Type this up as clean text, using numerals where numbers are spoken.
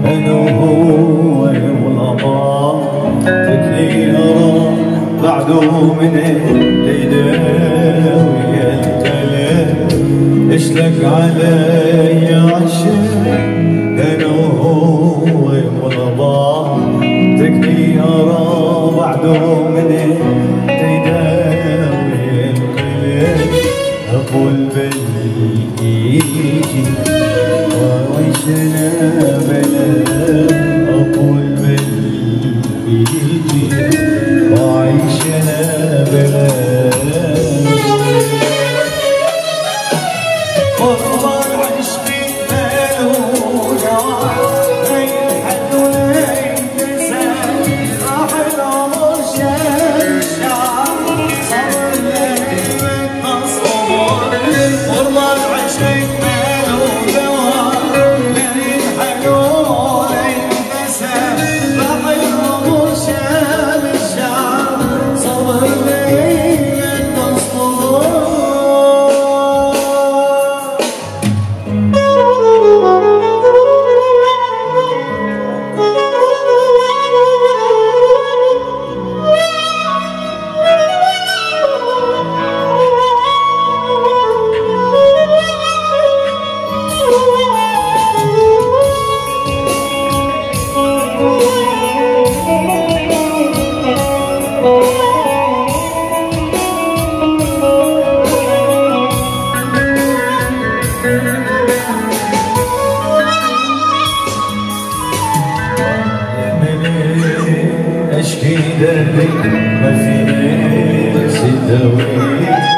انا وهو والابا تكلينا بعده من يداوي الكلام اشلك علي عشق انا وهو والابا تكلينا بعده من يداوي الكلام اقول بليكي وعيشنا بلا اقول بليكي وعيشنا بلا والله عشقي مالونا غير حد ولا ينسى راح العمر شال الشعر صار الليل متصور والله عشقي مالونا غير حد ولا ينسى راح العمر شال الشعر صار الليل متصور اشكي دربي ما في ناس تداوي